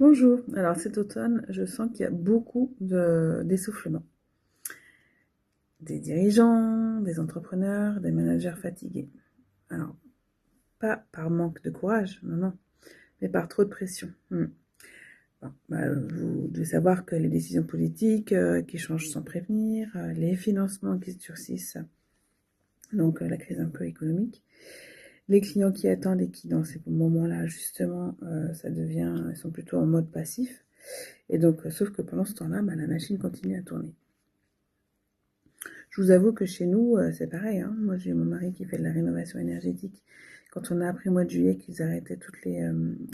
Bonjour, alors cet automne, je sens qu'il y a beaucoup d'essoufflement. Des dirigeants, des entrepreneurs, des managers fatigués. Alors, pas par manque de courage, non, non, mais par trop de pression. Bon, vous devez savoir que les décisions politiques qui changent sans prévenir, les financements qui se durcissent, donc la crise un peu économique, les clients qui attendent et qui, dans ces moments-là, justement, ils sont plutôt en mode passif. Et donc, sauf que pendant ce temps-là, la machine continue à tourner. Je vous avoue que chez nous, c'est pareil, hein. Moi, j'ai mon mari qui fait de la rénovation énergétique. Quand on a appris au mois de juillet qu'ils arrêtaient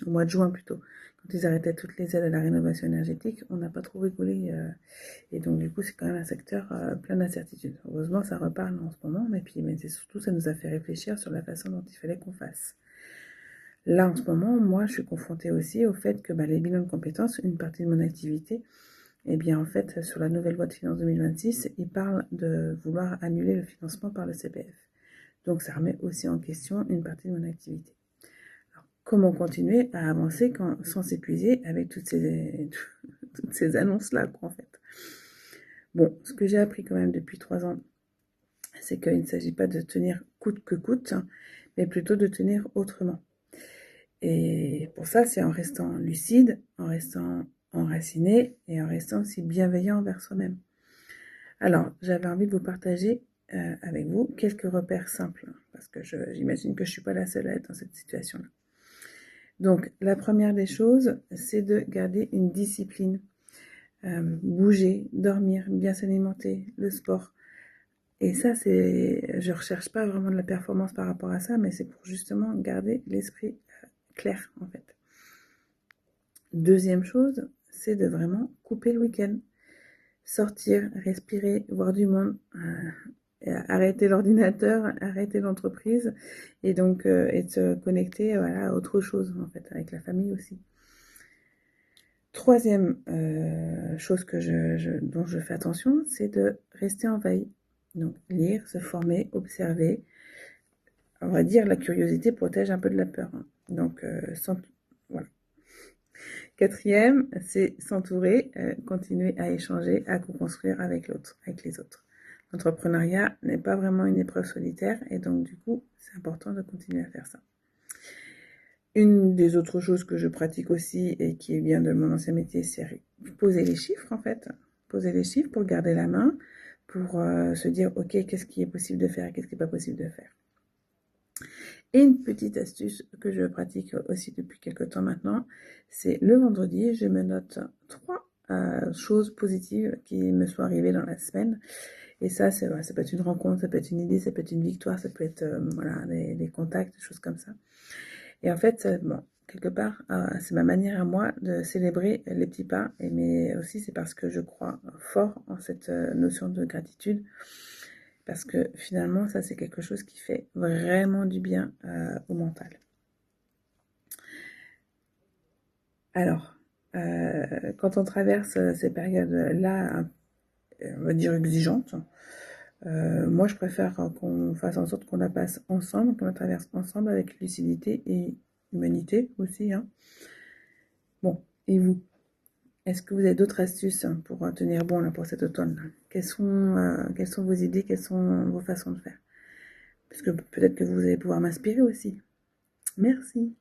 au mois de juin plutôt, quand ils arrêtaient toutes les aides à la rénovation énergétique, on n'a pas trop rigolé. Et donc, du coup, c'est quand même un secteur plein d'incertitudes. Heureusement, ça reparle en ce moment, mais c'est surtout, ça nous a fait réfléchir sur la façon dont il fallait qu'on fasse. Là, en ce moment, moi, je suis confrontée aussi au fait que les bilans de compétences, une partie de mon activité, eh bien, en fait, sur la nouvelle loi de finances 2026, il parle de vouloir annuler le financement par le CPF. Donc, ça remet aussi en question une partie de mon activité. Alors, comment continuer à avancer sans s'épuiser avec toutes ces annonces-là, quoi, en fait. Bon, ce que j'ai appris quand même depuis 3 ans, c'est qu'il ne s'agit pas de tenir coûte que coûte, hein, mais plutôt de tenir autrement. Et pour ça, c'est en restant lucide, en restant enraciné et en restant aussi bienveillant envers soi-même. Alors, j'avais envie de vous partager avec vous quelques repères simples, parce que j'imagine que je ne suis pas la seule à être dans cette situation-là. Donc, la première des choses, c'est de garder une discipline. Bouger, dormir, bien s'alimenter, le sport. Et ça, je recherche pas vraiment de la performance par rapport à ça, mais c'est pour justement garder l'esprit clair, en fait. Deuxième chose, c'est de vraiment couper le week-end. Sortir, respirer, voir du monde, arrêter l'ordinateur, arrêter l'entreprise et donc et de se connecter à autre chose en fait, avec la famille aussi. Troisième chose dont je fais attention, c'est de rester en veille. Donc lire, se former, observer. On va dire la curiosité protège un peu de la peur, hein. Donc voilà. Quatrième, c'est s'entourer, continuer à échanger, à co-construire avec les autres. L'entrepreneuriat n'est pas vraiment une épreuve solitaire et donc du coup, c'est important de continuer à faire ça. Une des autres choses que je pratique aussi et qui vient de mon ancien métier, c'est poser les chiffres en fait. Poser les chiffres pour garder la main, pour se dire ok, qu'est-ce qui est possible de faire et qu'est-ce qui n'est pas possible de faire. Et une petite astuce que je pratique aussi depuis quelques temps maintenant, c'est le vendredi, je me note 3 choses positives qui me sont arrivées dans la semaine. Et ça, ça peut être une rencontre, ça peut être une idée, ça peut être une victoire, ça peut être des contacts, des choses comme ça. Et en fait, quelque part, c'est ma manière à moi de célébrer les petits pas, mais aussi c'est parce que je crois fort en cette notion de gratitude. Parce que finalement, ça, c'est quelque chose qui fait vraiment du bien au mental. Alors, quand on traverse ces périodes-là, on va dire exigeantes, moi, je préfère qu'on fasse en sorte qu'on la passe ensemble, qu'on la traverse ensemble avec lucidité et humanité aussi, hein. Bon, et vous? Est-ce que vous avez d'autres astuces pour tenir bon là, pour cet automne? Quelles sont vos idées? Quelles sont vos façons de faire? Parce que peut-être que vous allez pouvoir m'inspirer aussi. Merci.